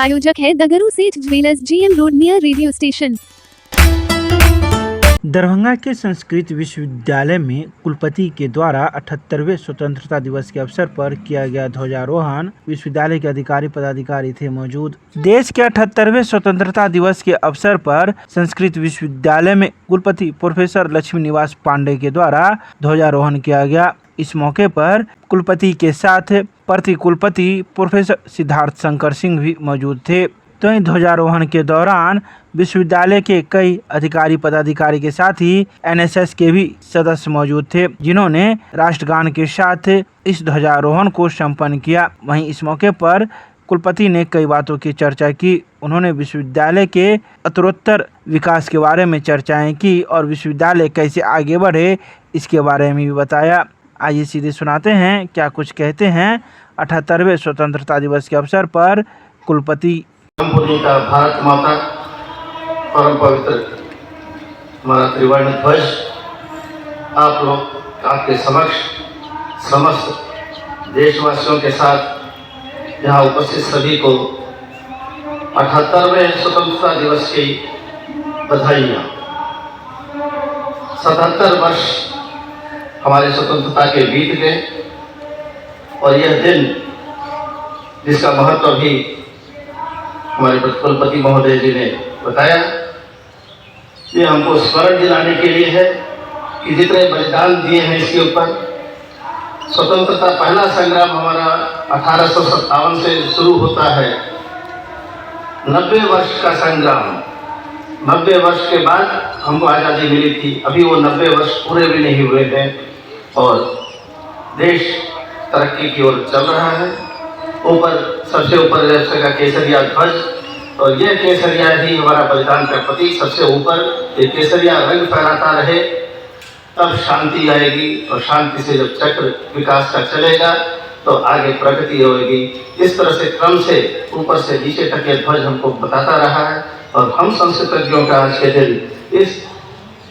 प्रायोजक है दगरू सेठ jewellers, GM road, near radio station. Darbhanga के संस्कृत विश्वविद्यालय में कुलपति के द्वारा 78वें स्वतंत्रता दिवस के अवसर पर किया गया ध्वजारोहण। विश्वविद्यालय के अधिकारी पदाधिकारी थे मौजूद। देश के 78वें स्वतंत्रता दिवस के अवसर पर संस्कृत विश्वविद्यालय में कुलपति प्रोफेसर लक्ष्मी निवास पांडे के द्वारा ध्वजारोहण किया गया। इस मौके पर कुलपति के साथ प्रति कुलपति प्रोफेसर सिद्धार्थ शंकर सिंह भी मौजूद थे। तो ध्वजारोहण के दौरान विश्वविद्यालय के कई अधिकारी पदाधिकारी के साथ ही NSS के भी सदस्य मौजूद थे, जिन्होंने राष्ट्रगान के साथ इस ध्वजारोहण को संपन्न किया। वहीं इस मौके पर कुलपति ने कई बातों की चर्चा की। उन्होंने विश्वविद्यालय के उत्तरोत्तर विकास के बारे में चर्चाएं की और विश्वविद्यालय कैसे आगे बढ़े इसके बारे में भी बताया। आइए सीधे सुनाते हैं क्या कुछ कहते हैं 78वें स्वतंत्रता दिवस के अवसर पर कुलपति। का भारत माता परम पवित्र हमारा त्रिवर्ण ध्वज आप लोग आपके समक्ष समस्त देशवासियों के साथ यहाँ उपस्थित सभी को 78वें स्वतंत्रता दिवस की बधाइयाँ। 77 वर्ष हमारे स्वतंत्रता के बीत गए और यह दिन जिसका महत्व भी हमारे कुलपति महोदय जी ने बताया, ये हमको स्मरण दिलाने के लिए है कि जितने बलिदान दिए हैं इसके ऊपर। स्वतंत्रता पहला संग्राम हमारा 1857 से शुरू होता है। 90 वर्ष का संग्राम, 90 वर्ष के बाद हमको आज़ादी मिली थी। अभी वो 90 वर्ष पूरे भी नहीं हुए हैं और देश तरक्की की ओर चल रहा है। ऊपर सबसे ऊपर का केसरिया ध्वज, और यह केसरिया ही हमारा बलिदान का प्रतीक। सबसे ऊपर ये केसरिया रंग फहराता रहे, तब शांति आएगी और शांति से जब चक्र विकास का चलेगा तो आगे प्रगति होगी। इस तरह से क्रम से ऊपर से नीचे तक ये ध्वज हमको बताता रहा है। और हम संस्कृतज्ञों का आज के दिन इस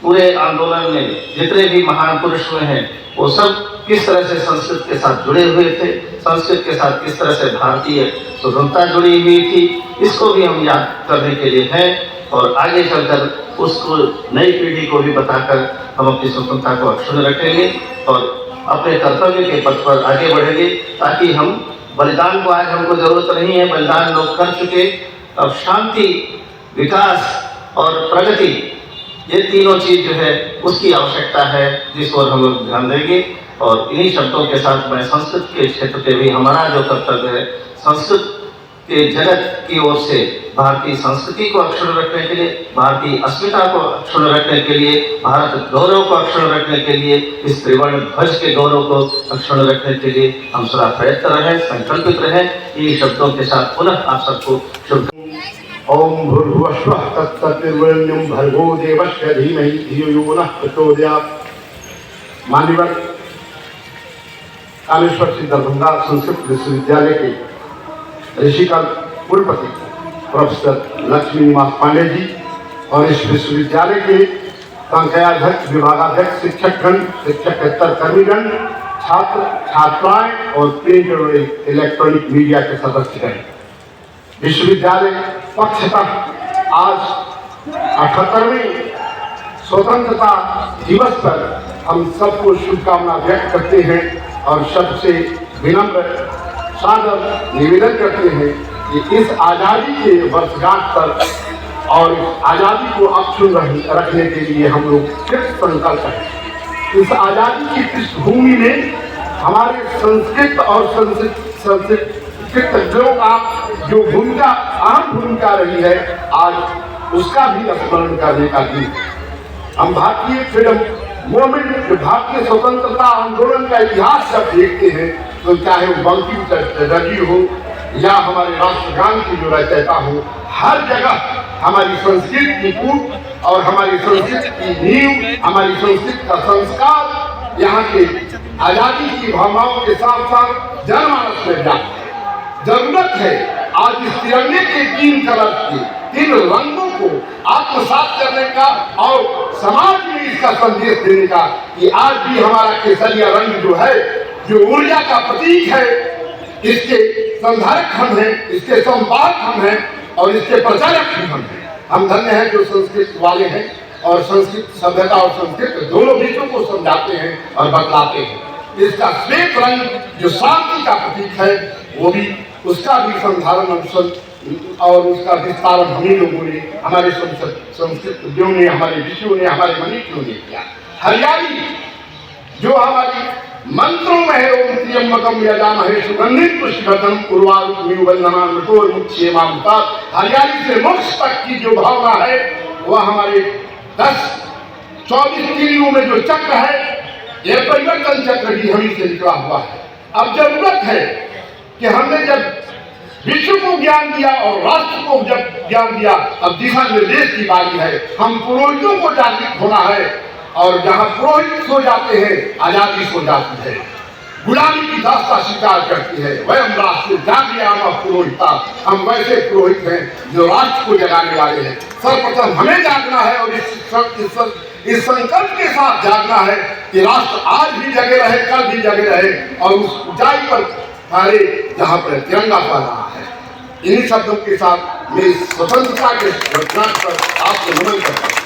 पूरे आंदोलन में जितने भी महान पुरुष हुए हैं वो सब किस तरह से संस्कृत के साथ जुड़े हुए थे, संस्कृत के साथ किस तरह से भारतीय स्वतंत्रता जुड़ी हुई थी, इसको भी हम याद करने के लिए हैं। और आगे चलकर उसको नई पीढ़ी को भी बताकर हम अपनी स्वतंत्रता को अक्षुण्ण रखेंगे और अपने कर्तव्य के पथ पर आगे बढ़ेंगे, ताकि हम बलिदान को आज हमको जरूरत नहीं है, बलिदान लोग कर चुके। अब शांति, विकास और प्रगति, ये तीनों चीज जो है उसकी आवश्यकता है, जिस ओर हम लोग ध्यान देंगे। और इन्हीं शब्दों के साथ मैं संस्कृत के क्षेत्र पे भी हमारा जो कर्तव्य है, संस्कृत के जगत की ओर से भारतीय संस्कृति को अक्षुण्ण रखने के लिए, भारतीय अस्मिता को अक्षुण्ण रखने के लिए, भारत गौरव को अक्षुण्ण रखने के लिए, इस त्रिवर्ण ध्वज के गौरव को अक्षुण्ण रखने के लिए हम सदा प्रयत्न रहें, संकल्पित रहें। इन्हीं शब्दों के साथ पुनः आप सबको शुभ। ओम भूर्भुवस्वः तत्सवितुर्वरेण्यं भर्गो देवस्य धीमहि धियो यो नः प्रचोदयात्। मान्यवर कामेश्वर श्री दरभंगा संस्कृत विश्वविद्यालय के ऋषिकाल कुलपति प्रोफेसर लक्ष्मी निवास पांडे जी और इस विश्वविद्यालय के संकायाध्यक्ष, विभागाध्यक्ष, शिक्षकगण, शिक्षकेतर कर्मीगण, छात्र छात्राएं और प्रिंट और इलेक्ट्रॉनिक मीडिया के सदस्यगण, विश्वविद्यालय पक्षतः आज 78वें स्वतंत्रता दिवस पर हम सबको शुभकामना व्यक्त करते हैं और सबसे विनम्र सादर निवेदन करते हैं कि इस आज़ादी के वर्षगांठ पर और इस आज़ादी को अक्षुण्ण रखने के लिए हम लोग कृत संकल्प हैं। इस आज़ादी की पृष्ठभूमि में हमारे संस्कृत और संस्कृतज्ञों का जो भूमिका, अहम भूमिका रही है, आज उसका भी स्मरण करने का दिन। हम भारतीय फ्रीडम मूवमेंट, भारतीय स्वतंत्रता आंदोलन का इतिहास जब देखते हैं तो चाहे वो बंकिम चंद्र हो या हमारे राष्ट्रगान की जो रचयिता हो, हर जगह हमारी संस्कृत की कूट और हमारी संस्कृत की नींव, हमारी संस्कृत का संस्कार यहाँ के आजादी की भावनाओं के साथ साथ जनमानस में जाते हैं। जरूरत है आज इस तिरंगे के 3 कलर के 3 रंगों को आत्मसात करने का और समाज में इसका संदेश देने का कि आज भी हमारा केसरिया रंग जो है, जो ऊर्जा का प्रतीक है, इसके संधारक हम हैं, इसके संपादक हम हैं और इसके प्रचारक भी हम हैं। हम धन्य हैं जो संस्कृत वाले हैं और संस्कृत सभ्यता और संस्कृत दोनों विषयों को समझाते हैं और बतलाते हैं। इसका श्वेत रंग जो शांति का प्रतीक है, वो भी उसका भी संधारण और उसका विस्तारण हम ही लोगों ने, हमारे संस्कृतियों ने, हमारे ऋषियों ने, हमारे मनीषियों ने किया। हरियाली जो हमारी मंत्रों में है, ओम त्र्यंबकम यजामहे सुगंधित पुष्पवर्धनम उर्वारुकमिव वंदनान् मृत्योर्मुक्षेमामृता। हरियाली से मोक्ष तक की जो भावना है वह हमारे 10-24 तीलियों में जो चक्र है, यह परिवर्तन चक्र भी हमी से निकला हुआ है। अब जरूरत है कि हमने जब विश्व को ज्ञान दिया और राष्ट्र को जब ज्ञान दिया, अब दिशा निर्देश की बारी है। हम पुरोहितों को जागृत होना है और जहां पुरोहित सो जाते हैं आजादी सो जाती है, गुलामी की दास्ता स्वीकार करती है। वयम राष्ट्र जागृयाम पुरोहिता, हम वैसे पुरोहित हैं जो राष्ट्र को जगाने वाले हैं। सर्वप्रथम हमें जागना है और इस संकल्प के साथ जागना है कि राष्ट्र आज भी जगे रहे, कल भी जगे रहे और उस ऊंचाई पर हमारे जहाँ पर तिरंगा फहरा रहा है। इन्हीं शब्दों के साथ मैं स्वतंत्रता के वर्षगांठ पर आपको नमन करता हूँ।